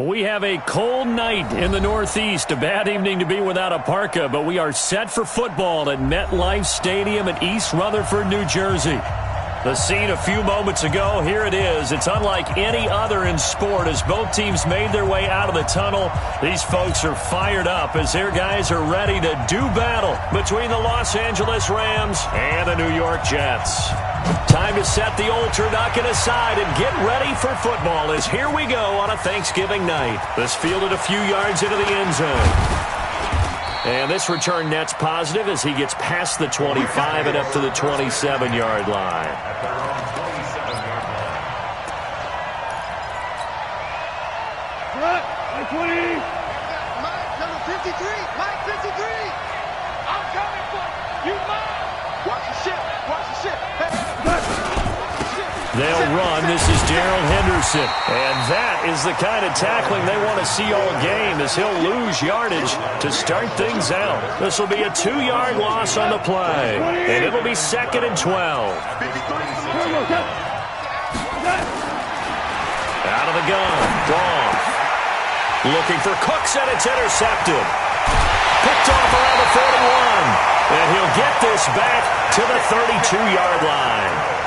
We have a cold night in the Northeast. A bad evening to be without a parka, but we are set for football at MetLife Stadium in East Rutherford, New Jersey. The scene a few moments ago, here it is. It's unlike any other in sport as both teams made their way out of the tunnel. These folks are fired up as their guys are ready to do battle between the Los Angeles Rams and the New York Jets. Time to set the old turducken aside and get ready for football as here we go on a Thanksgiving night. This fielded a few yards into the end zone. And this return net's positive as he gets past the 25 and up to the 27-yard line. Mike 20. Mike number 53. Mike 53. I'm coming for you. Mike. Watch the ship. Watch the ship. They'll run. This is Darrell Henderson. And that is the kind of tackling they want to see all game as he'll lose yardage to start things out. This will be a 2-yard loss on the play. And it'll be 2nd and 12. Out of the gun. Goff. Looking for Cooks, and it's intercepted. Picked off around the 41. And he'll get this back to the 32-yard line.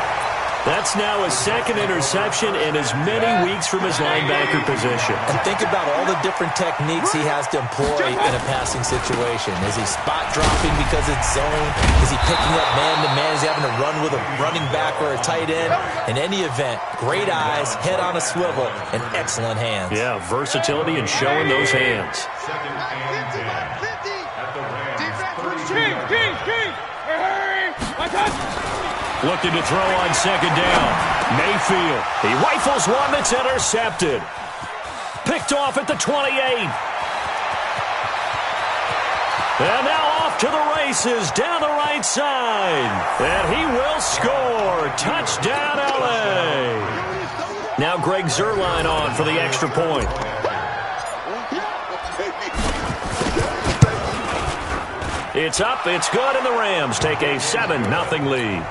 That's now his 2nd interception in as many weeks from his linebacker position. And think about all the different techniques he has to employ in a passing situation. Is he spot dropping because it's zone? Is he picking up man-to-man? Is he having to run with a running back or a tight end? In any event, great eyes, head on a swivel, and excellent hands. Yeah, versatility and showing those hands. Looking to throw on 2nd down. Mayfield. He rifles one that's intercepted. Picked off at the 28. And now off to the races down the right side. And he will score. Touchdown, L.A. Now Greg Zuerlein on for the extra point. It's up, it's good, and the Rams take a 7-0 lead.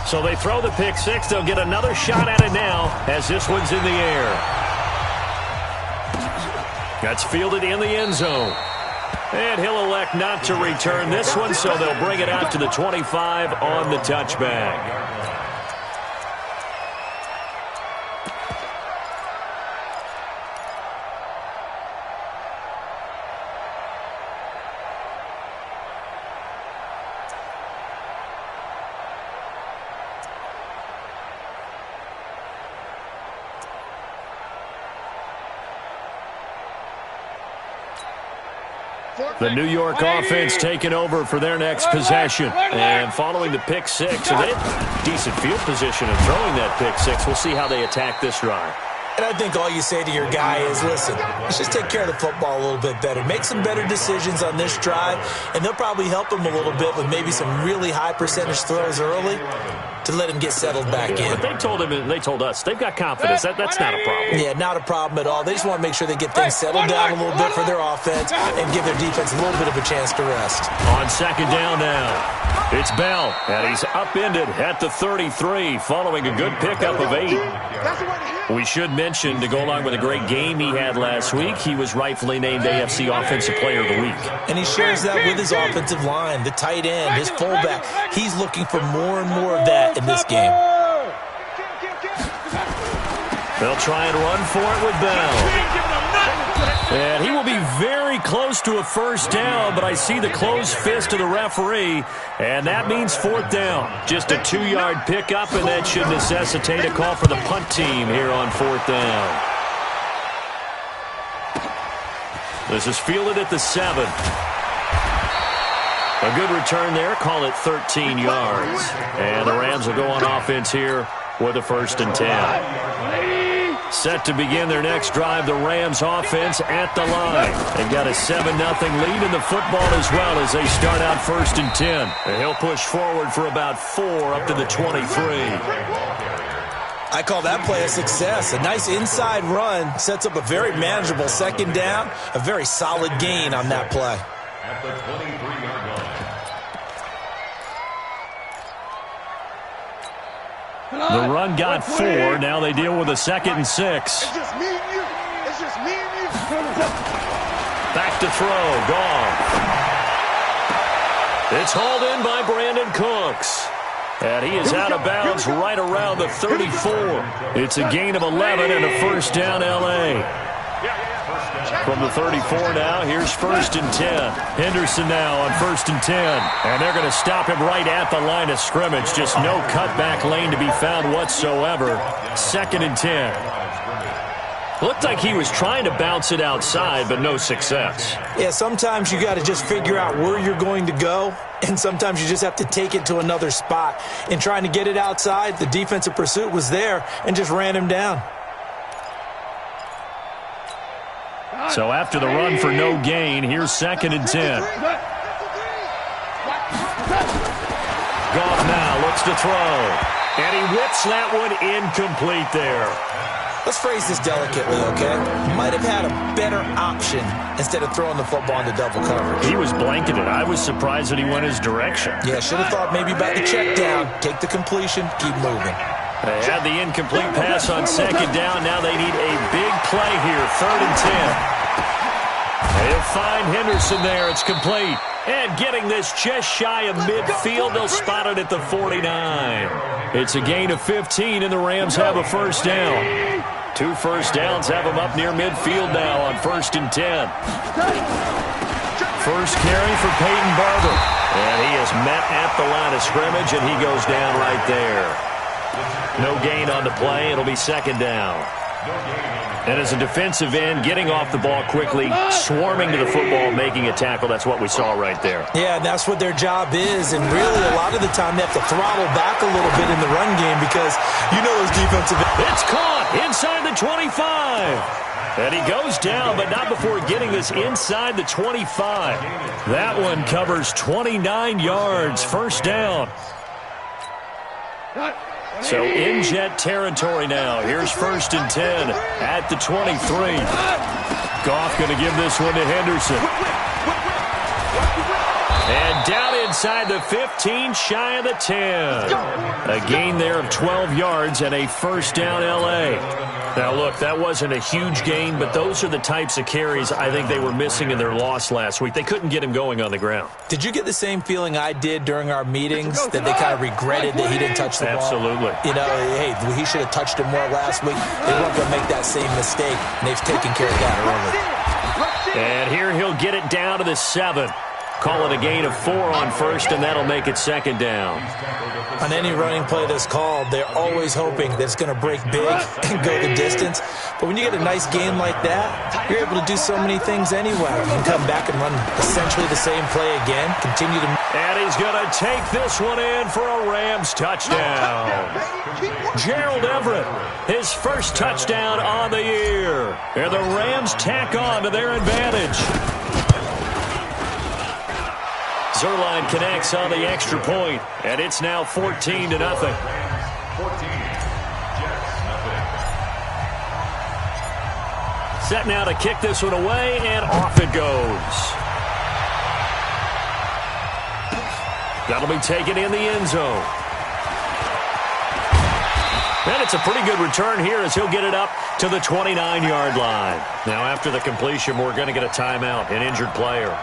So they throw the pick six. They'll get another shot at it now as this one's in the air. That's fielded in the end zone. And he'll elect not to return this one, so they'll bring it out to the 25 on the touchback. The New York offense taking over for their next possession. And following the pick six, and they have decent field position in throwing that pick six. We'll see how they attack this drive. And I think all you say to your guy is, listen, let's just take care of the football a little bit better. Make some better decisions on this drive, and they'll probably help him a little bit with maybe some really high percentage throws early to let him get settled back in. But they told him, and they told us, they've got confidence. That's not a problem. Yeah, not a problem at all. They just want to make sure they get things settled down a little bit for their offense and give their defense a little bit of a chance to rest. On 2nd down now, it's Bell, and he's upended at the 33 following a good pickup of 8. We should mention, to go along with a great game he had last week, he was rightfully named AFC Offensive Player of the Week. And he shares that with his offensive line, the tight end, his fullback. He's looking for more and more of that in this game. They'll try and run for it with Bell. And he will be very close to a first down, but I see the closed fist of the referee, and that means 4th down. Just a 2-yard pickup, and that should necessitate a call for the punt team here on 4th down. This is fielded at the 7. A good return there, call it 13 yards. And the Rams will go on offense here with a 1st and 10. Set to begin their next drive, the Rams offense at the line. They've got a 7-0 lead in the football as well as they start out 1st and 10. And he'll push forward for about 4 up to the 23. I call that play a success. A nice inside run sets up a very manageable 2nd down, a very solid gain on that play. At the 23-yard line. The run got 4. Now they deal with a 2nd and 6. It's just me and you. It's just me and you. Back to throw. Gone. It's hauled in by Brandon Cooks. And he is out of bounds right around the 34. It's a gain of 11 and a first down, L.A. From the 34 now, here's 1st and 10. Henderson now on 1st and 10. And they're going to stop him right at the line of scrimmage. Just no cutback lane to be found whatsoever. 2nd and 10. Looked like he was trying to bounce it outside, but no success. Yeah, sometimes you got to just figure out where you're going to go, and sometimes you just have to take it to another spot. In trying to get it outside, the defensive pursuit was there and just ran him down. So after the run for no gain, here's 2nd and 10. Goff now looks to throw. And he whips that one incomplete there. Let's phrase this delicately, okay? Might have had a better option instead of throwing the football into double coverage. He was blanketed. I was surprised that he went his direction. Yeah, should have thought maybe about the check down, take the completion, keep moving. They had the incomplete pass on 2nd down. Now they need a big play here, 3rd and 10. They'll find Henderson there. It's complete. And getting this just shy of midfield, they'll spot it at the 49. It's a gain of 15, and the Rams have a first down. 2 first downs have them up near midfield now on 1st and 10. First carry for Peyton Barber. And he is met at the line of scrimmage, and he goes down right there. No gain on the play. It'll be 2nd down. And as a defensive end, getting off the ball quickly, swarming to the football, making a tackle, that's what we saw right there. Yeah, that's what their job is, and really a lot of the time they have to throttle back a little bit in the run game because you know those defensive... It's caught inside the 25. And he goes down, but not before getting this inside the 25. That one covers 29 yards, first down. So in Jet territory now. Here's 1st and 10 at the 23. Goff going to give this one to Henderson. And down inside the 15, shy of the 10. A gain there of 12 yards and a first down, L.A. Now, look, that wasn't a huge gain, but those are the types of carries I think they were missing in their loss last week. They couldn't get him going on the ground. Did you get the same feeling I did during our meetings, that they kind of regretted that he didn't touch the ball? Absolutely. You know, hey, he should have touched it more last week. They weren't going to make that same mistake, and they've taken care of that early. And here he'll get it down to the 7. Call it a gain of 4 on 1st, and that'll make it 2nd down. On any running play that's called, they're always hoping that it's going to break big and go the distance. But when you get a nice gain like that, you're able to do so many things anyway. You can come back and run essentially the same play again, continue to... And he's going to take this one in for a Rams touchdown. Gerald Everett, his first touchdown on the year. And the Rams tack on to their advantage. Zerline connects on the extra point, and it's now 14-0. Set now to kick this one away, and off it goes. That'll be taken in the end zone. And it's a pretty good return here as he'll get it up to the 29-yard line. Now after the completion, we're going to get a timeout, an injured player.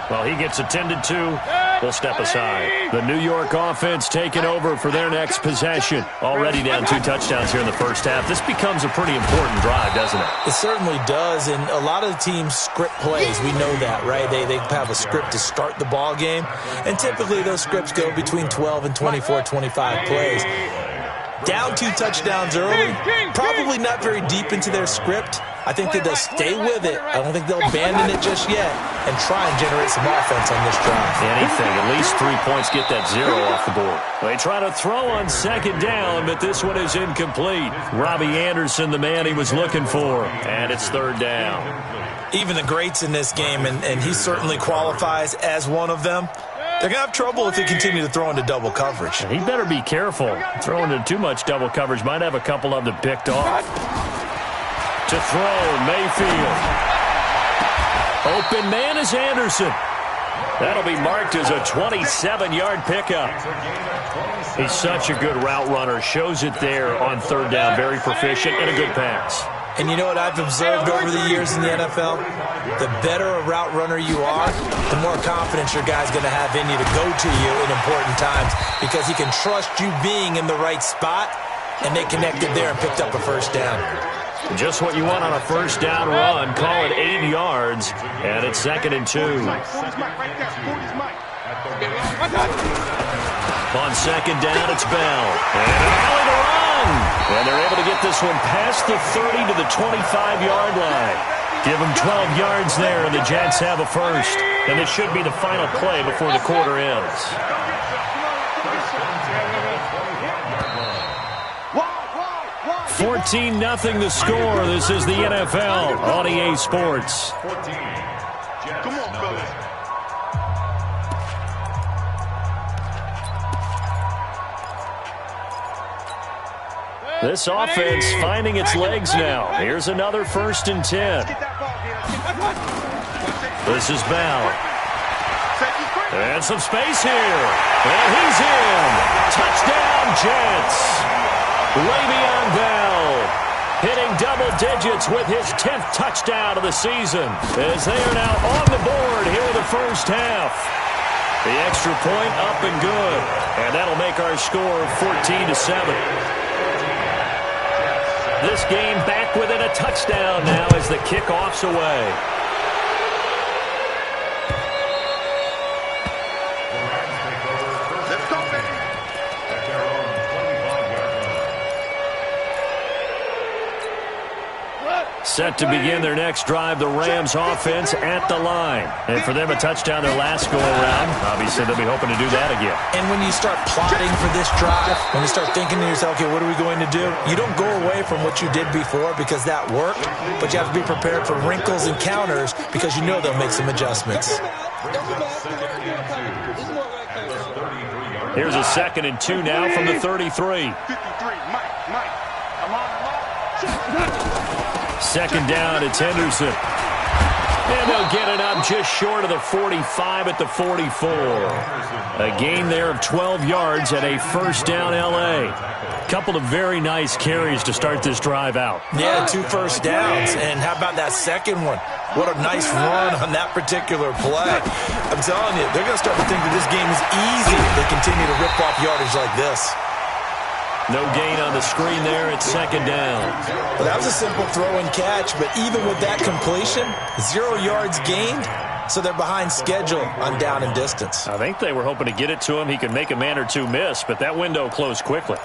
Well, he gets attended to. We'll step aside. The New York offense taking over for their next possession. Already down 2 touchdowns here in the first half. This becomes a pretty important drive, doesn't it? It certainly does, and a lot of the teams script plays. We know that, right? They have a script to start the ball game, and typically those scripts go between 12 and 24, 25 plays. Down 2 touchdowns early, probably not very deep into their script. I think that they'll stay with it. I don't think they'll abandon it just yet and try and generate some offense on this drive. Anything, at least 3 points, get that 0 off the board. They try to throw on 2nd down, but this one is incomplete. Robbie Anderson, the man he was looking for, and it's 3rd down. Even the greats in this game, and he certainly qualifies as one of them, they're going to have trouble if they continue to throw into double coverage. He better be careful. Throwing into too much double coverage might have a couple of them picked off. To throw, Mayfield. Open man is Anderson. That'll be marked as a 27-yard pickup. He's such a good route runner. Shows it there on third down. Very proficient and a good pass. And you know what I've observed over the years in the NFL? The better a route runner you are, the more confidence your guy's going to have in you to go to you in important times because he can trust you being in the right spot, and they connected there and picked up a first down. Just what you want on a first down run. Call it 8 yards, and it's 2nd and 2. On second down, it's Bell. And an alley to run. And they're able to get this one past the 30 to the 25-yard line. Give them 12 yards there, and the Jets have a first. And this should be the final play before the quarter ends. 14-0 the score. This is the NFL on EA Sports. Come on, fellas. This offense finding its legs now. Here's another 1st and 10. This is Bell. And some space here. And he's in. Touchdown, Jets. Le'Veon Bell hitting double digits with his 10th touchdown of the season as they are now on the board here in the first half. The extra point up and good. And that'll make our score 14-7. This game back within a touchdown now as the kickoff's away. Let's go, baby. Set to begin their next drive, the Rams offense at the line. And for them, a touchdown their last go-around. Obviously, they'll be hoping to do that again. And when you start plotting for this drive, when you start thinking to yourself, okay, what are we going to do? You don't go away from what you did before because that worked, but you have to be prepared for wrinkles and counters because you know they'll make some adjustments. Here's a 2nd and 2 now from the 33. 53, Mike. Come on. Second down, it's Henderson. And they'll get it up just short of the 45 at the 44. A gain there of 12 yards at a first down L.A. Couple of very nice carries to start this drive out. Yeah, 2 first downs. And how about that second one? What a nice run on that particular play. I'm telling you, they're going to start to think that this game is easy if they continue to rip off yardage like this. No gain on the screen there. It's second down. Well, that was a simple throw and catch, but even with that completion, 0 yards gained, so they're behind schedule on down and distance. I think they were hoping to get it to him. He could make a man or two miss, but that window closed quickly.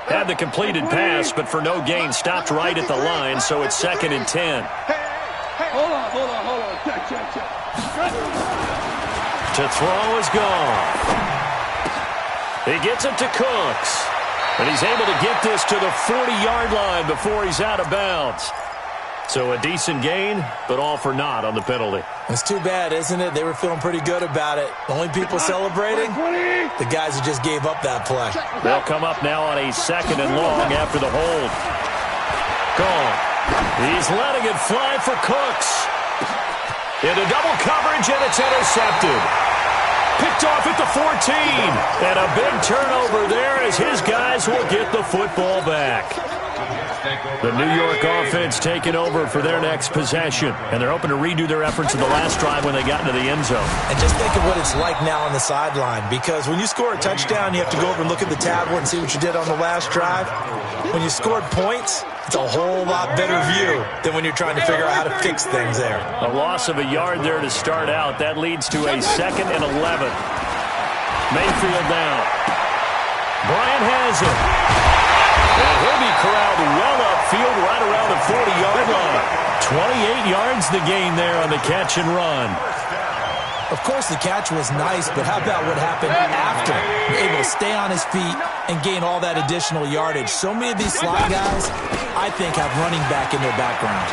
Had the completed pass, but for no gain, stopped right at the line, so it's 2nd and 10. Hold on. Check. To throw is gone. He gets it to Cooks, and he's able to get this to the 40-yard line before he's out of bounds. So a decent gain, but all for naught on the penalty. It's too bad, isn't it? They were feeling pretty good about it. The only people celebrating, the guys who just gave up that play. They'll come up now on a 2nd and long after the hold. Gone. He's letting it fly for Cooks. Into double coverage, and it's intercepted. Picked off at the 14. And a big turnover there as his guys will get the football back. The New York offense taking over for their next possession. And they're hoping to redo their efforts in the last drive when they got into the end zone. And just think of what it's like now on the sideline. Because when you score a touchdown, you have to go over and look at the tablet and see what you did on the last drive. When you scored points, it's a whole lot better view than when you're trying to figure out how to fix things there. A loss of a yard there to start out. That leads to a 2nd and 11. Mayfield down. Bryant has it. And he'll be corralled well upfield right around the 40-yard line. 28 yards the gain there on the catch and run. Of course, the catch was nice, but how about what happened after? Able to stay on his feet and gain all that additional yardage. So many of these slot guys, I think, have running back in their background.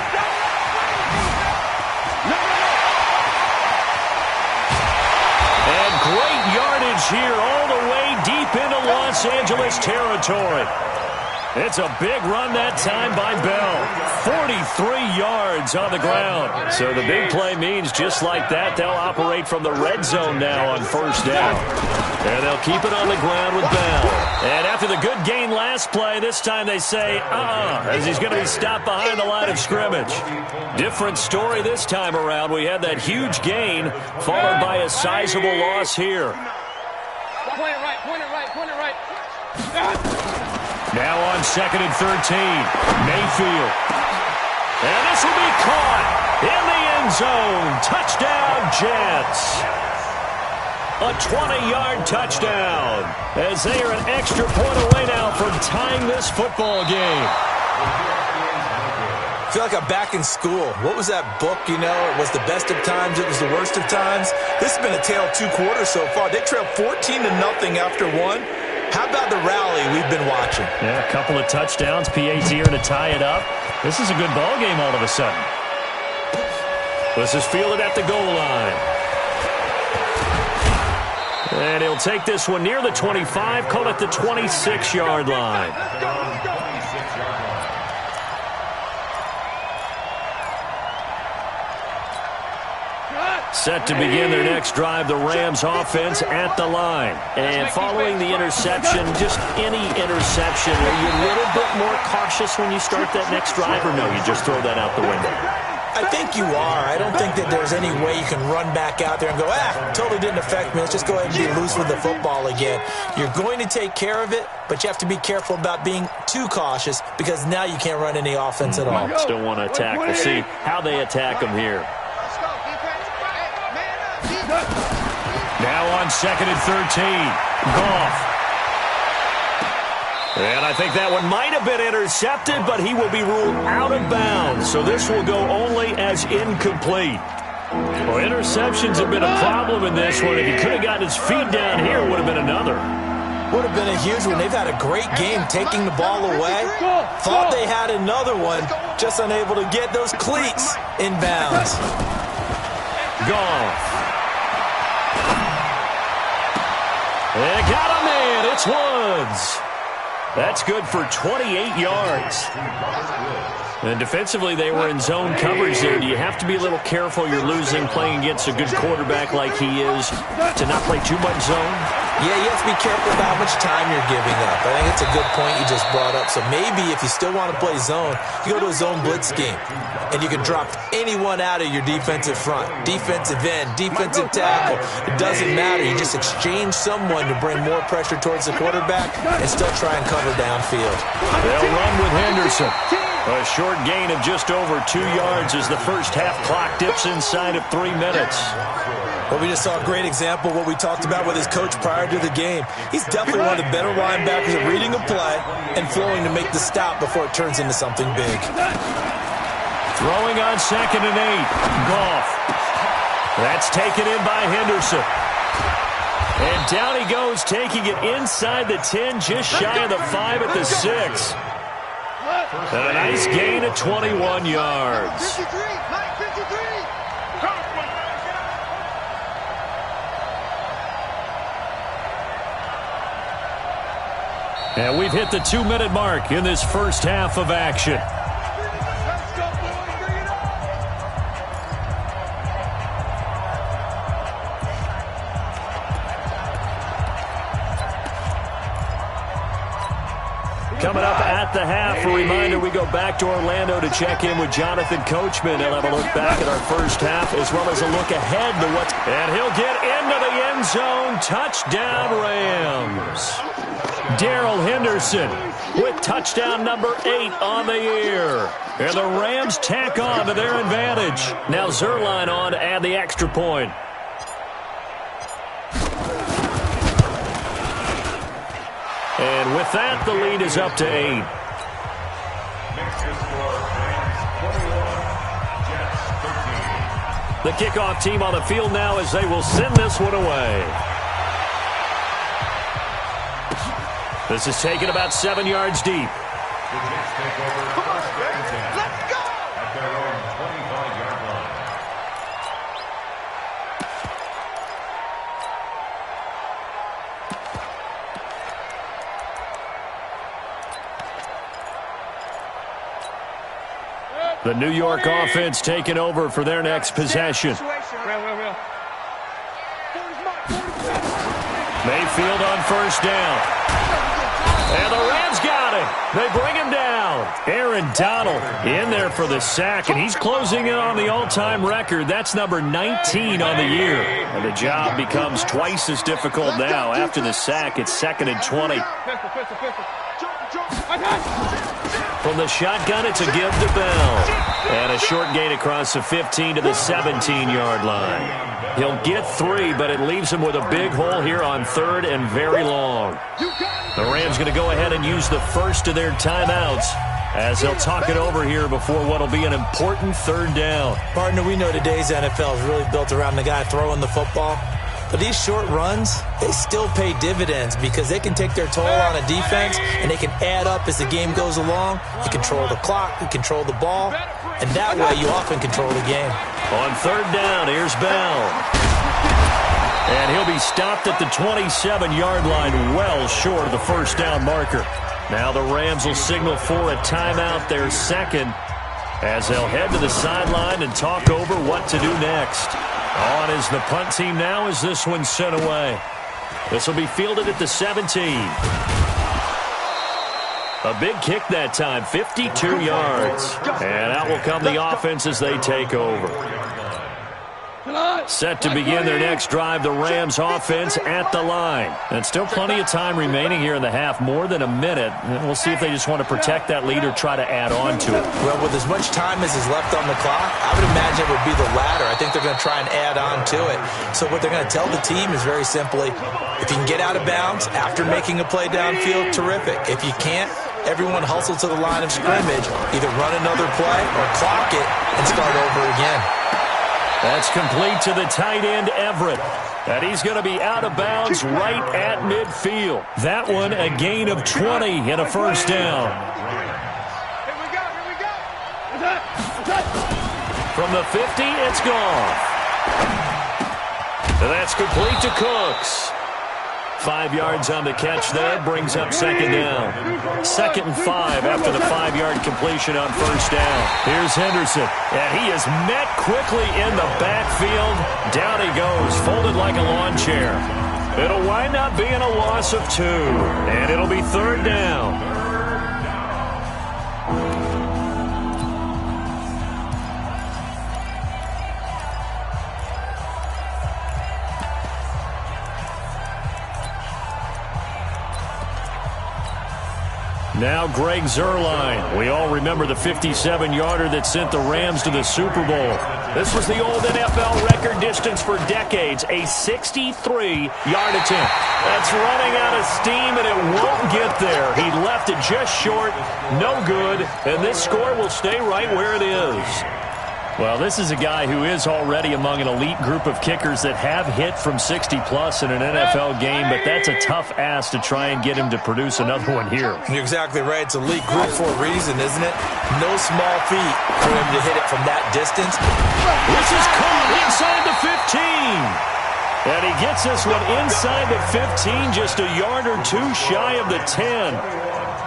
coverage here all the way deep into Los Angeles territory. It's a big run that time by Bell. 43 yards on the ground. So the big play means just like that, they'll operate from the red zone now on first down. And they'll keep it on the ground with Bell. And after the good gain last play, this time they say, as he's going to be stopped behind the line of scrimmage. Different story this time around. We had that huge gain followed by a sizable loss here. Point it right, point it right, point it right. Now on 2nd and 13, Mayfield. And this will be caught in the end zone. Touchdown, Jets. A 20-yard touchdown as they are an extra point away now from tying this football game. I feel like I'm back in school. What was that book, you know? It was the best of times. It was the worst of times. This has been a tale of 2 quarters so far. They trailed 14-0 after one. How about the rally we've been watching? Yeah, a couple of touchdowns. PAT here to tie it up. This is a good ball game all of a sudden. This is fielded at the goal line. And he'll take this one near the 25, call it the 26-yard line. Set to begin their next drive, the Rams offense at the line. And following the interception, just any interception, are you a little bit more cautious when you start that next drive, or no, you just throw that out the window? I think you are. I don't think that there's any way you can run back out there and go, totally didn't affect me. Let's just go ahead and be loose with the football again. You're going to take care of it, but you have to be careful about being too cautious because now you can't run any offense at all. Still want to attack. We'll see how they attack them here. Now on 2nd and 13, Goff. And I think that one might have been intercepted, but he will be ruled out of bounds. So this will go only as incomplete. Well, interceptions have been a problem in this one. If he could have gotten his feet down here, it would have been another. Would have been a huge one. They've had a great game taking the ball away. Thought they had another one, just unable to get those cleats in bounds. Goff. They got him in. It's Woods. That's good for 28 yards. And defensively, they were in zone coverage there. Do you have to be a little careful? You're losing playing against a good quarterback like he is to not play too much zone? Yeah, you have to be careful about how much time you're giving up. I think it's a good point you just brought up. So maybe if you still want to play zone, you go to a zone blitz scheme. And you can drop anyone out of your defensive front. Defensive end, defensive tackle. It doesn't matter. You just exchange someone to bring more pressure towards the quarterback and still try and cover downfield. They'll run with Henderson. A short gain of just over 2 yards as the first half clock dips inside of 3 minutes. Well, we just saw a great example of what we talked about with his coach prior to the game. He's definitely one of the better linebackers at reading a play and flowing to make the stop before it turns into something big. Throwing on 2nd and 8. Goff. That's taken in by Henderson. And down he goes, taking it inside the 10, just shy of the 5 at the 6. A nice gain of 21 yards. 53, Mike 53. And we've hit the 2-minute mark in this first half of action. Let's go, boys. Bring it on. Coming up at the half, a reminder, we go back to Orlando to check in with Jonathan Coachman. He'll have a look back at our first half as well as a look ahead to what's... And he'll get into the end zone. Touchdown, Rams. Darrell Henderson with touchdown number 8 on the year. And the Rams tack on to their advantage. Now Zerline on to add the extra point. And with that, the lead is up to 8. The kickoff team on the field now as they will send this one away. This is taken about 7 yards deep. Come on, man. Let's go. At their own 25-yard line. The New York offense taking over for their next possession. Mayfield on first down. And the Rams got him. They bring him down. Aaron Donald in there for the sack, and he's closing in on the all-time record. That's number 19 on the year. And the job becomes twice as difficult now. After the sack, it's 2nd and 20. From the shotgun, it's a give to Bell. And a short gain across the 15 to the 17-yard line. He'll get 3, but it leaves him with a big hole here on 3rd and very long. The Rams going to go ahead and use the first of their timeouts as they'll talk it over here before what will be an important 3rd down. Partner, we know today's NFL is really built around the guy throwing the football. But these short runs, they still pay dividends because they can take their toll on a defense and they can add up as the game goes along. You control the clock, you control the ball, and that way you often control the game. On 3rd down, here's Bell. And he'll be stopped at the 27-yard line, well short of the first down marker. Now the Rams will signal for a timeout, their second, as they'll head to the sideline and talk over what to do next. On is the punt team now as this one's sent away. This will be fielded at the 17. A big kick that time, 52 yards. And out will come the offense as they take over. Set to begin their next drive, the Rams offense at the line. And still plenty of time remaining here in the half, more than a minute. And we'll see if they just want to protect that lead or try to add on to it. Well, with as much time as is left on the clock, I would imagine it would be the latter. I think they're going to try and add on to it. So what they're going to tell the team is very simply, if you can get out of bounds after making a play downfield, terrific. If you can't, everyone hustle to the line of scrimmage, either run another play or clock it and start over again. That's complete to the tight end, Everett. And he's going to be out of bounds right at midfield. That one, a gain of 20 and a first down. Here we go. From the 50, it's gone. And that's complete to Cooks. 5 yards on the catch there, brings up 2nd down. 2nd and 5 after the 5-yard completion on first down. Here's Henderson, and he is met quickly in the backfield. Down he goes, folded like a lawn chair. It'll wind up being a loss of 2, and it'll be 3rd down. Now Greg Zuerlein. We all remember the 57-yarder that sent the Rams to the Super Bowl. This was the old NFL record distance for decades, a 63-yard attempt. That's running out of steam, and it won't get there. He left it just short, no good, and this score will stay right where it is. Well, this is a guy who is already among an elite group of kickers that have hit from 60-plus in an NFL game, but that's a tough ask to try and get him to produce another one here. You're exactly right. It's a elite group for a reason, isn't it? No small feat for him to hit it from that distance. This is caught inside the 15. And he gets this one inside the 15, just a yard or two shy of the 10.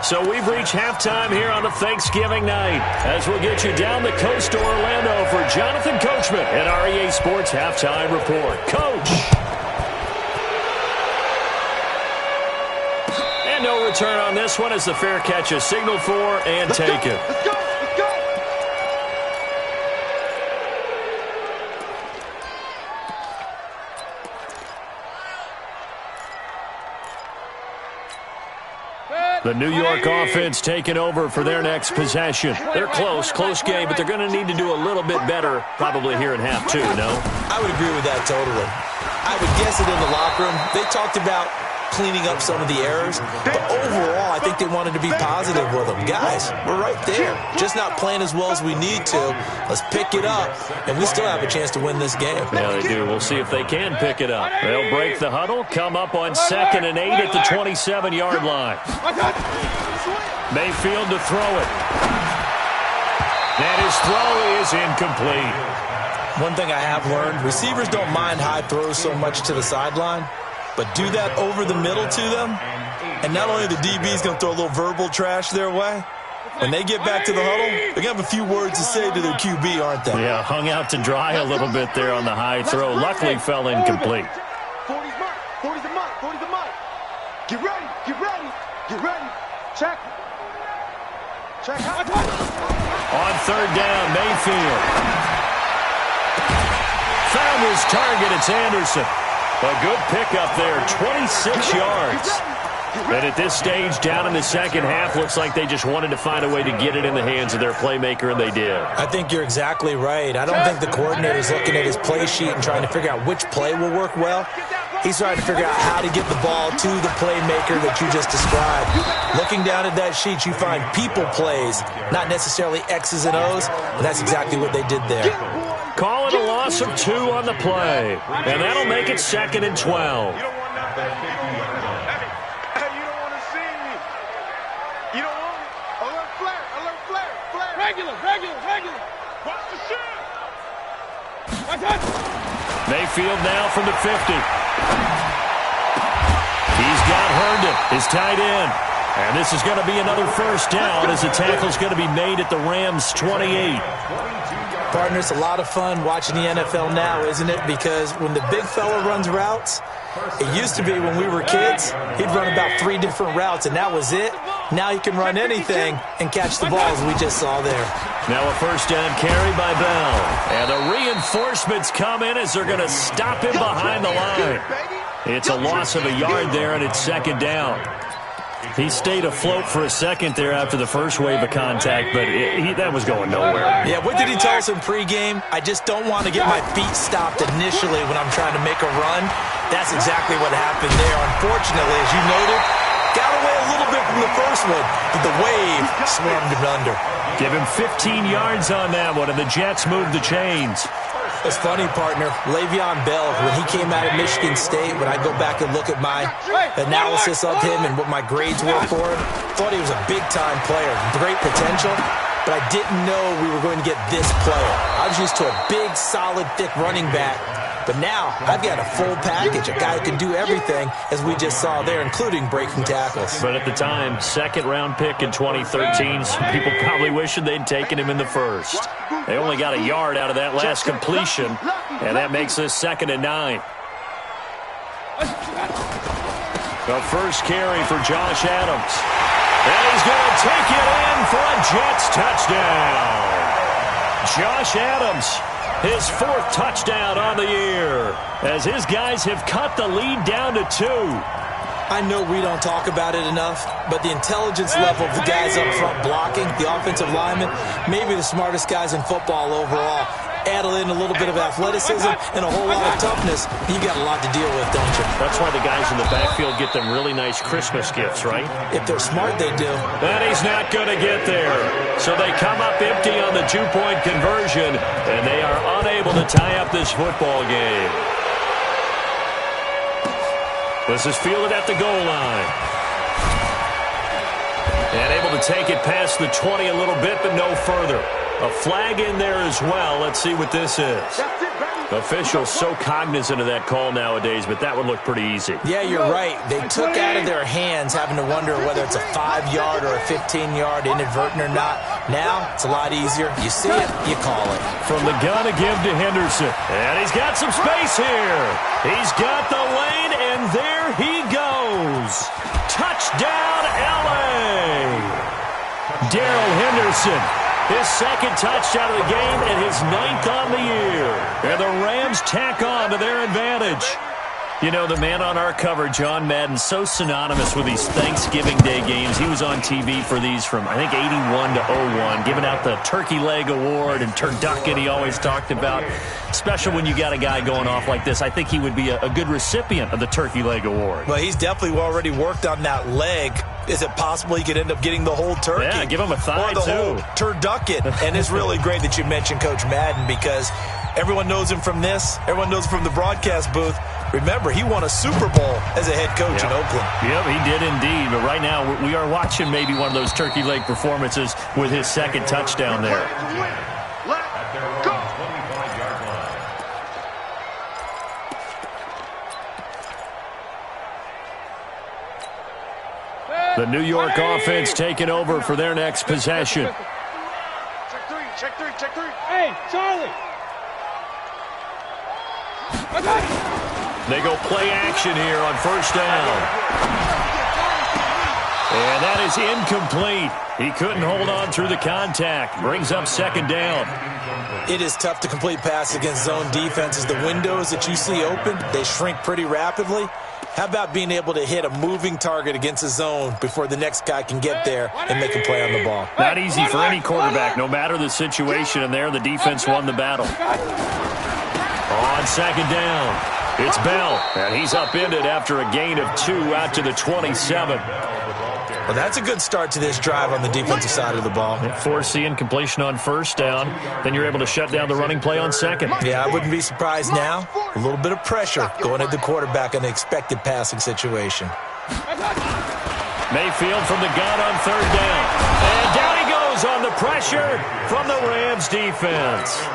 So we've reached halftime here on the Thanksgiving night as we'll get you down the coast to Orlando for Jonathan Coachman and our EA Sports Halftime Report. Coach! And no return on this one as the fair catch is signaled for and taken. Let's go. The New York offense taking over for their next possession. They're close game, but they're going to need to do a little bit better probably here in half 2, no? I would agree with that totally. I would guess it in the locker room. They talked about cleaning up some of the errors, but overall, I think they wanted to be positive with them. Guys, we're right there. Just not playing as well as we need to. Let's pick it up, and we still have a chance to win this game. Yeah, they do. We'll see if they can pick it up. They'll break the huddle, come up on 2nd and 8 at the 27-yard line. Mayfield to throw it. And his throw is incomplete. One thing I have learned, receivers don't mind high throws so much to the sideline, but do that over the middle to them, and not only the DB is going to throw a little verbal trash their way, When they get back to the huddle, they're going to have a few words to say to their QB, aren't they? Yeah, hung out to dry a little bit there on the high throw. Luckily fell incomplete. 40's mark. 40's the mark. 40's the mark. Get ready. Get ready. Get ready. Check. Check. On third down, Mayfield. Found his target. It's Anderson. A good pickup there, 26 yards. And at this stage, down in the second half, looks like they just wanted to find a way to get it in the hands of their playmaker, and they did. I think you're exactly right. I don't think the coordinator's looking at his play sheet and trying to figure out which play will work well. He's trying to figure out how to get the ball to the playmaker that you just described. Looking down at that sheet, you find people plays, not necessarily X's and O's, and that's exactly what they did there. Call it a loss of 2 on the play, and that'll make it 2nd and 12. Regular. Watch the shot. Mayfield now from the 50. He's got Herndon, his tight end. And this is going to be another first down as the tackle's going to be made at the Rams' 28. Partner, it's a lot of fun watching the NFL now, isn't it? Because when the big fella runs routes, it used to be when we were kids, he'd run about 3 different routes, and that was it. Now he can run anything and catch the balls we just saw there. Now a first down carry by Bell. And the reinforcements come in as they're going to stop him behind the line. It's a loss of a yard there, and it's 2nd down. He stayed afloat for a second there after the first wave of contact, but that was going nowhere. Yeah, what did he tell us in pregame? I just don't want to get my feet stopped initially when I'm trying to make a run. That's exactly what happened there. Unfortunately, as you noted, got away a little bit from the first one, but the wave swarmed him under. Give him 15 yards on that one, and the Jets moved the chains. It's funny, partner. Le'Veon Bell, when he came out of Michigan State, when I go back and look at my analysis of him and what my grades were for him, thought he was a big-time player, great potential, but I didn't know we were going to get this player. I was used to a big, solid, thick running back, but now I've got a full package, a guy who can do everything, as we just saw there, including breaking tackles. But at the time, 2nd-round pick in 2013, some people probably wishing they'd taken him in the first. They only got a yard out of that last completion, and that makes this 2nd and 9. The first carry for Josh Adams. And he's going to take it in for a Jets touchdown. Josh Adams, his 4th touchdown on the year, as his guys have cut the lead down to 2. I know we don't talk about it enough, but the intelligence level of the guys up front blocking, the offensive linemen, maybe the smartest guys in football overall. Add in a little bit of athleticism and a whole lot of toughness, you got a lot to deal with, don't you? That's why the guys in the backfield get them really nice Christmas gifts, right? If they're smart, they do. And he's not going to get there. So they come up empty on the 2-point conversion, and they are unable to tie up this football game. This is fielded at the goal line. And able to take it past the 20 a little bit, but no further. A flag in there as well. Let's see what this is. Officials so cognizant of that call nowadays, but that would look pretty easy. Yeah, you're right. They took out of their hands having to wonder whether it's a 5-yard or a 15-yard inadvertent or not. Now, it's a lot easier. You see it, you call it. From the gun to give to Henderson. And he's got some space here. He's got the lane, and there he goes. Touchdown, L.A. Darrell Henderson. His 2nd touchdown of the game and his 9th on the year. And the Rams tack on to their advantage. You know, the man on our cover, John Madden, so synonymous with these Thanksgiving Day games. He was on TV for these from, I think, 81 to 01, giving out the Turkey Leg Award and turducken he always talked about. Special when you got a guy going off like this. I think he would be a good recipient of the Turkey Leg Award. Well, he's definitely already worked on that leg. Is it possible he could end up getting the whole turkey? Yeah, give him a thigh, or the too. Whole turducken. And it's really great that you mentioned Coach Madden, because everyone knows him from this. Everyone knows him from the broadcast booth. Remember, he won a Super Bowl as a head coach in Oakland. Yep, he did indeed. But right now, we are watching maybe one of those turkey leg performances with his 2nd touchdown there. The New York offense taking over for their next possession. Check three. Hey, Charlie. They go play action here on first down. And that is incomplete. He couldn't hold on through the contact. Brings up second down. It is tough to complete passes against zone defenses. The windows that you see open, they shrink pretty rapidly. How about being able to hit a moving target against a zone before the next guy can get there and make a play on the ball? Not easy for any quarterback, no matter the situation, and there the defense won the battle. On second down, it's Bell, and he's upended after a gain of 2 out to the 27. Well, that's a good start to this drive on the defensive side of the ball. Force the incompletion on first down. Then you're able to shut down the running play on second. Yeah, I wouldn't be surprised now. A little bit of pressure going at the quarterback in an expected passing situation. Mayfield from the gun on third down. And down he goes on the pressure from the Rams defense.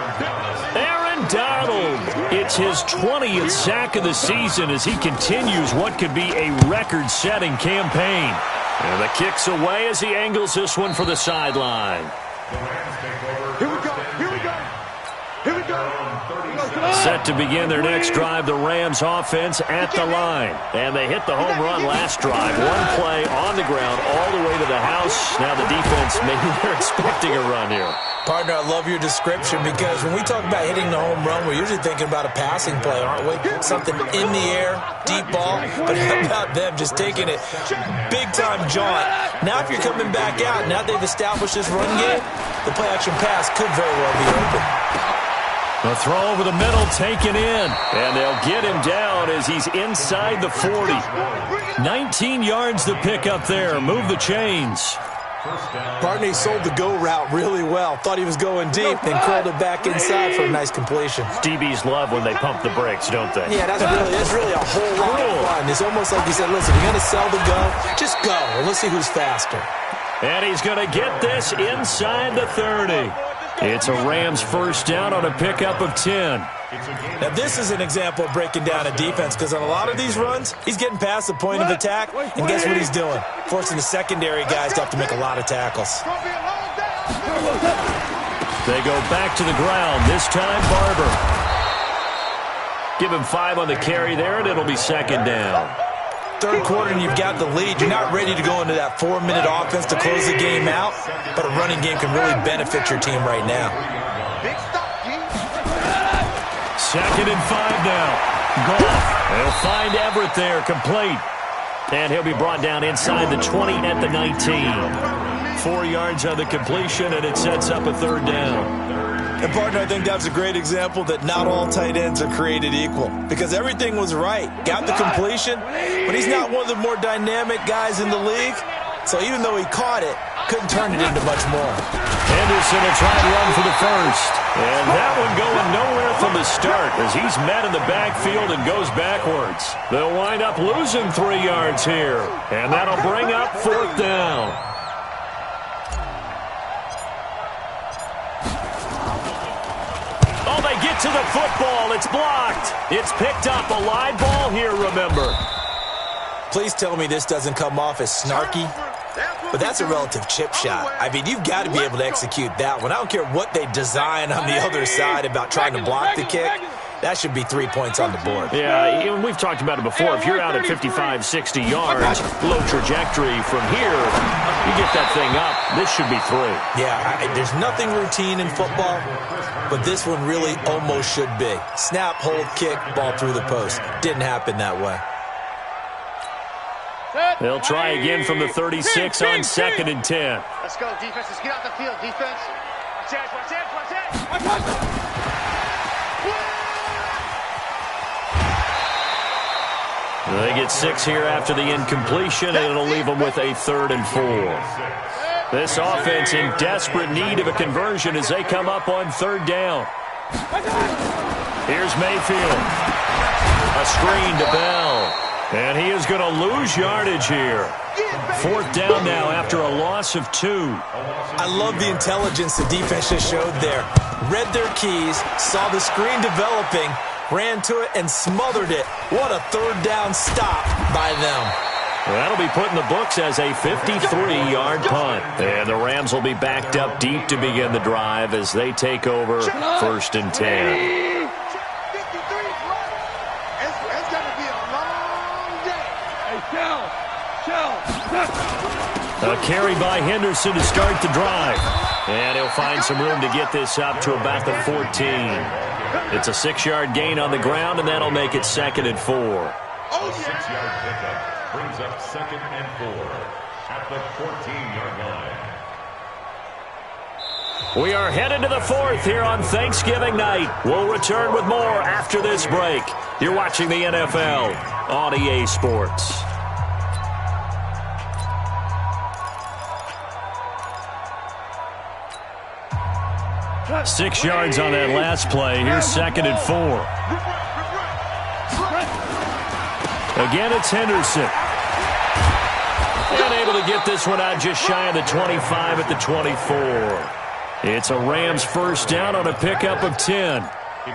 Aaron Donald. It's his 20th sack of the season as he continues what could be a record-setting campaign. And the kick's away as he angles this one for the sideline. Here we go. Set to begin their next drive, the Rams offense at the line. And they hit the home run last drive. One play on the ground all the way to the house. Now the defense, maybe they're expecting a run here. Partner, I love your description because when we talk about hitting the home run, we're usually thinking about a passing play, aren't we? Something in the air, deep ball. But how about them just taking it big-time jaunt? Now if you're coming back out, now they've established this run game, the play-action pass could very well be open. The throw over the middle taken in, and they'll get him down as he's inside the 40. 19 yards to pick up there. Move the chains. Partner, he sold the go route really well. Thought he was going deep, then curled it back inside for a nice completion. DBs love when they pump the brakes, don't they? Yeah, that's really a whole lot of fun. It's almost like he said, listen, you're going to sell the go, just go, and let's see who's faster. And he's going to get this inside the 30. It's a Rams first down on a pickup of 10. Now, this is an example of breaking down a defense because on a lot of these runs, he's getting past the point of attack, and guess what he's doing? Forcing the secondary guys to have to make a lot of tackles. They go back to the ground, this time Barber. Give him 5 on the carry there, and it'll be second down. Third quarter and you've got the lead. You're not ready to go into that 4-minute offense to close the game out, but a running game can really benefit your team right now. Second and 5 now. Goff. They'll find Everett there, complete. And he'll be brought down inside the 20 at the 19. 4 yards on the completion, and it sets up a third down. And, partner, I think that's a great example that not all tight ends are created equal because everything was right. Got the completion, but he's not one of the more dynamic guys in the league. So even though he caught it, couldn't turn it into much more. Henderson will try and run for the first. And that one going nowhere from the start as he's met in the backfield and goes backwards. They'll wind up losing 3 yards here. And that'll bring up fourth down. Oh, they get to the football. It's blocked. It's picked up. A live ball here, remember. Please tell me this doesn't come off as snarky. But that's a relative chip shot. I mean, you've got to be able to execute that one. I don't care what they design on the other side about trying to block the kick. That should be 3 points on the board. Yeah, we've talked about it before. If you're out at 55, 60 yards, low trajectory from here, you get that thing up, this should be 3. Yeah, there's nothing routine in football, but this one really almost should be. Snap, hold, kick, ball through the post. Didn't happen that way. They'll try again from the 36 on second and 10. Let's go, defense. Let's get out the field, defense. Watch out. They get 6 here after the incompletion, and it'll leave them with a 3rd and 4. This offense in desperate need of a conversion as they come up on 3rd down. Here's Mayfield. A screen to Bell. And he is going to lose yardage here. 4th down now after a loss of 2. I love the intelligence the defense just showed there. Read their keys, saw the screen developing, ran to it and smothered it. What a 3rd down stop by them. That'll be put in the books as a 53-yard punt. And the Rams will be backed up deep to begin the drive as they take over 1st and 10. It's going to be a long day. A carry by Henderson to start the drive. And he'll find some room to get this up to about the 14. It's a 6-yard gain on the ground, and that'll make it 2nd and 4. A 6-yard pickup brings up 2nd and 4 at the 14-yard line. We are headed to the 4th here on Thanksgiving night. We'll return with more after this break. You're watching the NFL on EA Sports. 6 yards on that last play. Here's 2nd and 4. Again, it's Henderson. And able to get this one out just shy of the 25 at the 24. It's a Rams first down on a pickup of 10.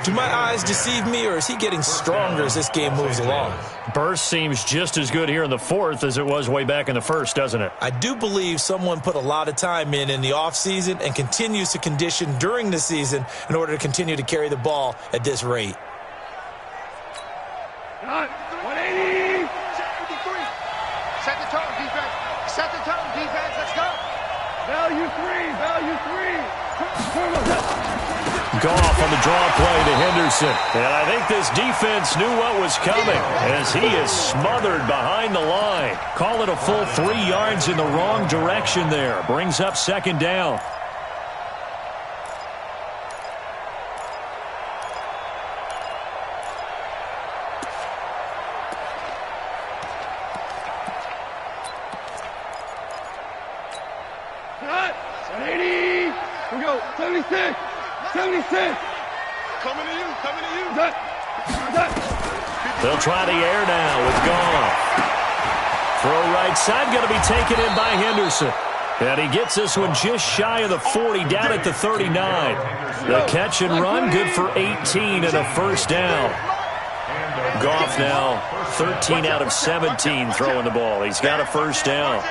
Do my eyes deceive me, or is he getting stronger as this game moves along? Burst seems just as good here in the 4th as it was way back in the 1st, doesn't it? I do believe someone put a lot of time in the offseason and continues to condition during the season in order to continue to carry the ball at this rate. 180. 53. Set the tone, defense. Set the tone, defense. Let's go. Value 3. Value 3. Goff on the draw play to Henderson. And I think this defense knew what was coming as he is smothered behind the line. Call it a full 3 yards in the wrong direction there. Brings up 2nd down. Cut. 80. We go. 76. 76. Coming to you. Coming to you. They'll try the air now with Goff. Throw right side, going to be taken in by Henderson. And he gets this one just shy of the 40, down at the 39. The catch and run, good for 18 and a first down. Goff now 13 out of 17 throwing the ball. He's got a first down.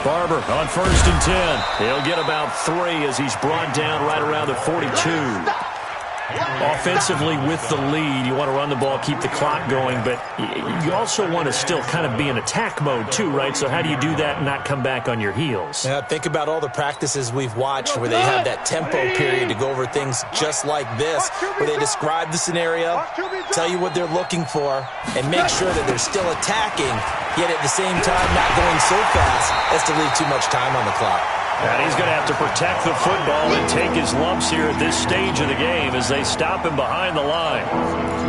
Barber on 1st and 10. He'll get about 3 as he's brought down right around the 42. Offensively with the lead, you want to run the ball, keep the clock going, but you also want to still kind of be in attack mode too, right? So how do you do that and not come back on your heels? Yeah, think about all the practices we've watched where they have that tempo period to go over things just like this, where they describe the scenario, tell you what they're looking for, and make sure that they're still attacking, yet at the same time not going so fast as to leave too much time on the clock. And he's going to have to protect the football and take his lumps here at this stage of the game as they stop him behind the line.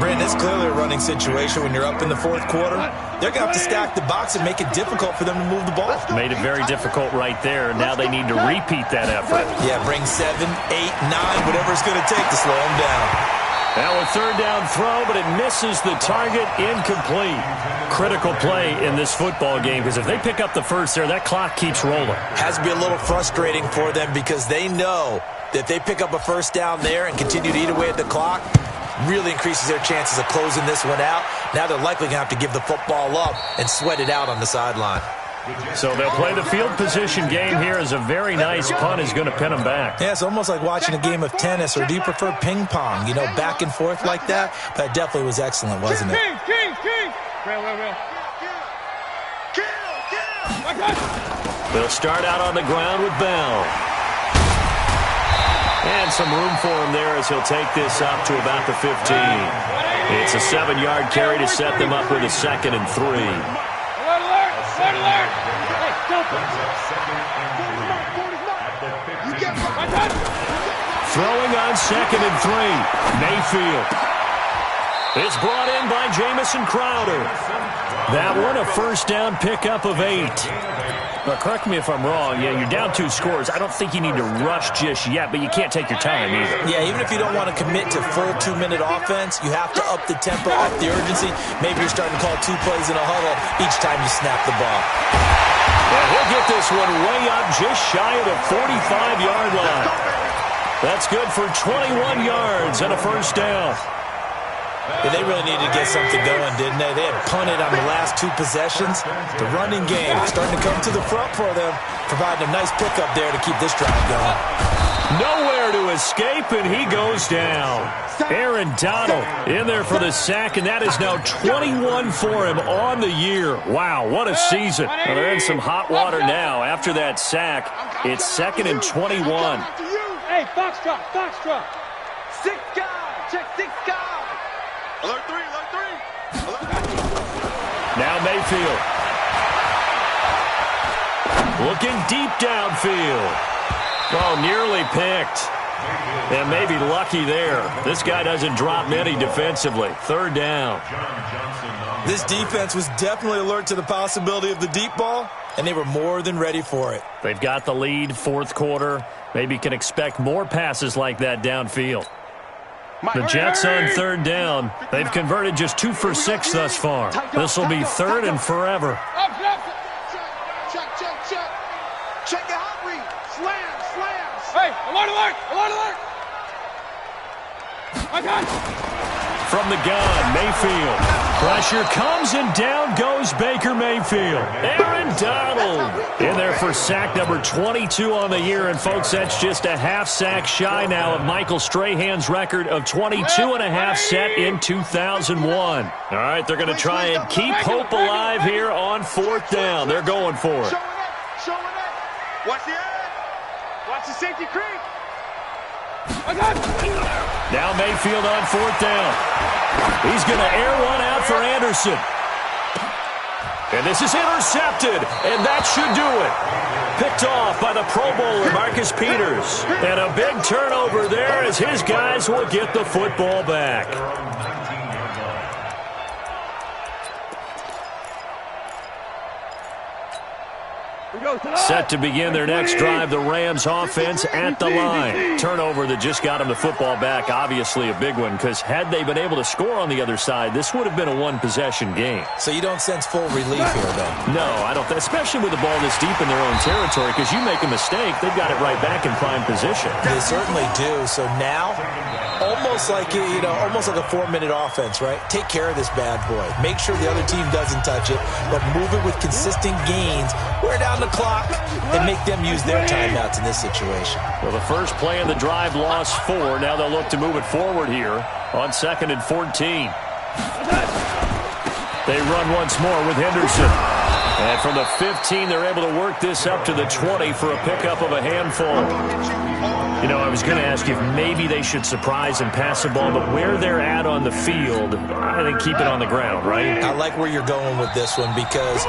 Brandon, it's clearly a running situation when you're up in the 4th quarter. They're going to have to stack the box and make it difficult for them to move the ball. Made it very difficult right there. Now they need to repeat that effort. Yeah, bring 7, 8, 9, whatever it's going to take to slow them down. Now a 3rd down throw, but it misses the target, incomplete. Critical play in this football game because if they pick up the first there, that clock keeps rolling. Has to be a little frustrating for them because they know that if they pick up a first down there and continue to eat away at the clock, really increases their chances of closing this one out. Now they're likely going to have to give the football up and sweat it out on the sideline. So they'll play the field position game here as a very nice punt is going to pin them back. Yeah, it's almost like watching a game of tennis, or do you prefer ping pong? You know, back and forth like that? That definitely was excellent, wasn't it? They'll start out on the ground with Bell. And some room for him there as he'll take this up to about the 15. It's a 7-yard carry to set them up with a 2nd and 3. Throwing on 2nd and 3. Mayfield. It's brought in by Jamison Crowder. That one a first down pickup of 8. Now, correct me if I'm wrong. Yeah, you're down 2 scores. I don't think you need to rush just yet, but you can't take your time either. Yeah, even if you don't want to commit to full 2-minute offense, you have to up the tempo, up the urgency. Maybe you're starting to call 2 plays in a huddle each time you snap the ball. And he'll get this one way up just shy of the 45-yard line. That's good for 21 yards and a first down. Yeah, they really needed to get something going, didn't they? They had punted on the last 2 possessions. The running game starting to come to the front for them, providing a nice pickup there to keep this drive going. Nowhere to escape, and he goes down. Aaron Donald in there for the sack, and that is now 21 for him on the year. Wow, what a season. Well, they're in some hot water now. After that sack, it's 2nd and 21. Hey, Foxtrot, Foxtrot. 6 guys, check 6 guys. Alert 3, alert 3. Alert 3. Now Mayfield. Looking deep downfield. Oh, nearly picked. And maybe lucky there. This guy doesn't drop many defensively. 3rd down. This defense was definitely alert to the possibility of the deep ball, and they were more than ready for it. They've got the lead, 4th quarter. Maybe can expect more passes like that downfield. The Jets on 3rd down. They've converted just 2 for 6 thus far. This will be 3rd and forever. Check. Check your hot read. Slam. Hey, alert. I got it. From the gun, Mayfield. Pressure comes and down goes Baker Mayfield. Aaron Donald in there for sack number 22 on the year. And, folks, that's just a half sack shy now of Michael Strahan's record of 22.5 set in 2001. All right, they're going to try and keep hope alive here on 4th down. They're going for it. Showing it. Watch the edge. Watch the safety creep. I got it. Now Mayfield on 4th down. He's going to air one out for Anderson. And this is intercepted, and that should do it. Picked off by the Pro Bowler, Marcus Peters. And a big turnover there as his guys will get the football back. Set to begin their next drive, the Rams offense at the line. Turnover that just got them the football back, obviously a big one, because had they been able to score on the other side, this would have been a 1-possession game. So you don't sense full relief here, then? No, I don't, especially with the ball this deep in their own territory, because you make a mistake, they've got it right back in prime position. They certainly do. So now, almost like almost like a 4-minute offense, right? Take care of this bad boy. Make sure the other team doesn't touch it, but move it with consistent gains. Wear down the clock and make them use their timeouts in this situation. Well, the first play of the drive lost 4. Now they'll look to move it forward here on 2nd and 14. They run once more with Henderson. And from the 15, they're able to work this up to the 20 for a pickup of a handful. You know, I was going to ask you if maybe they should surprise and pass the ball, but where they're at on the field, I think keep it on the ground, right? I like where you're going with this one because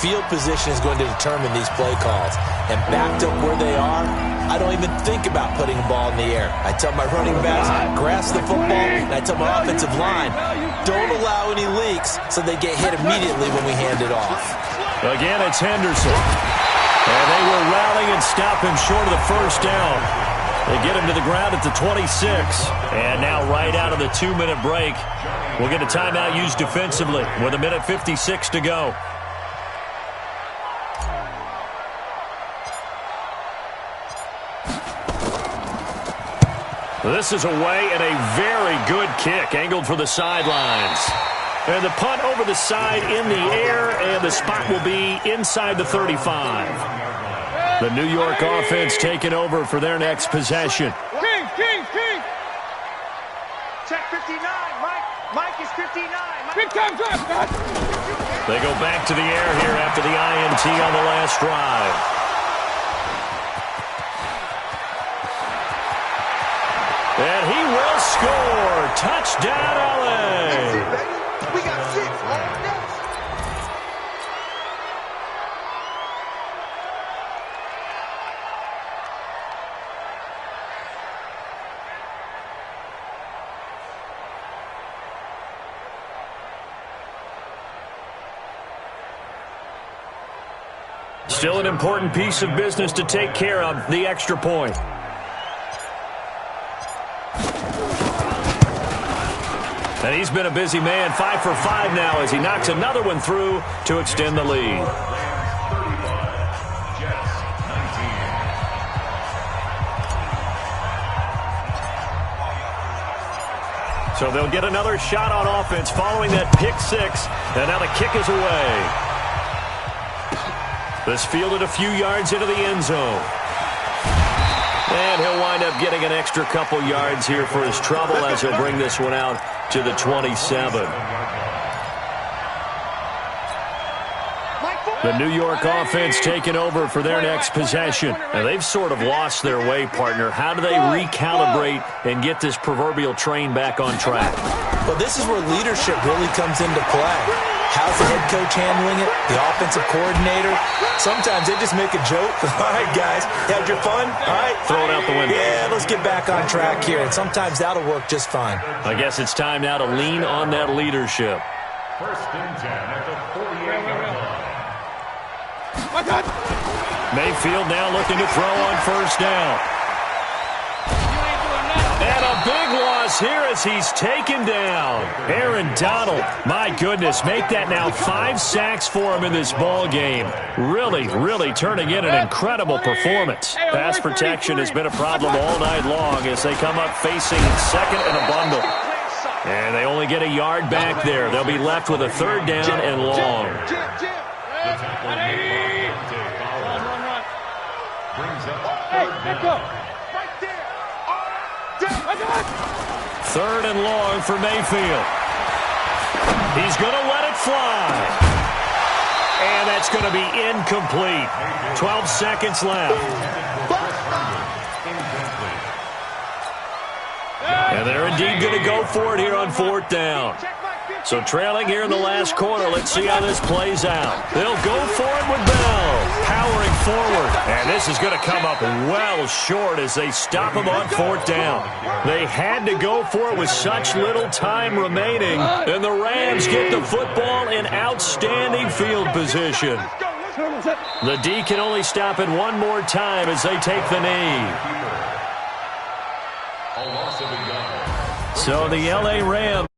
field position is going to determine these play calls. And backed up where they are, I don't even think about putting a ball in the air. I tell my running backs, grasp the football, and I tell my offensive line, don't allow any leaks so they get hit immediately when we hand it off. Again, it's Henderson. And they will rally and stop him short of the first down. They get him to the ground at the 26. And now right out of the 2-minute break, we'll get a timeout used defensively with 1:56 to go. This is away and a very good kick angled for the sidelines. And the punt over the side in the air, and the spot will be inside the 35. The New York offense taking over for their next possession. King. Check 59. Mike is 59. Big time drop. They go back to the air here after the INT on the last drive. And he will score. Touchdown, LA. We got 6 on next. Still an important piece of business to take care of, the extra point. And he's been a busy man, 5 for 5 now as he knocks another one through to extend the lead. So they'll get another shot on offense following that pick six. And now the kick is away. This fielded a few yards into the end zone. And he'll wind up getting an extra couple yards here for his trouble as he'll bring this one out to the 27. The New York offense taking over for their next possession. And they've sort of lost their way, partner. How do they recalibrate and get this proverbial train back on track? Well, this is where leadership really comes into play. How's the head coach handling it? The offensive coordinator? Sometimes they just make a joke. All right, guys, had your fun? All right. Throw it out the window. Yeah, let's get back on track here. And sometimes that'll work just fine. I guess it's time now to lean on that leadership. First and 10 at the 48-yard line. Mayfield now looking to throw on first down. And a big loss here as he's taken down. Aaron Donald, my goodness, make that now 5 sacks for him in this ball game. Really turning in an incredible performance. Pass protection has been a problem all night long as they come up facing second and a bundle. And they only get a yard back there. They'll be left with a third down and long. Third and long for Mayfield. He's going to let it fly. And that's going to be incomplete. 12 seconds left. And they're indeed going to go for it here on fourth down. So trailing here in the last quarter, let's see how this plays out. They'll go for it with Bell, powering forward. And this is going to come up well short as they stop him on fourth down. They had to go for it with such little time remaining. And the Rams get the football in outstanding field position. The D can only stop it one more time as they take the knee. So the L.A. Rams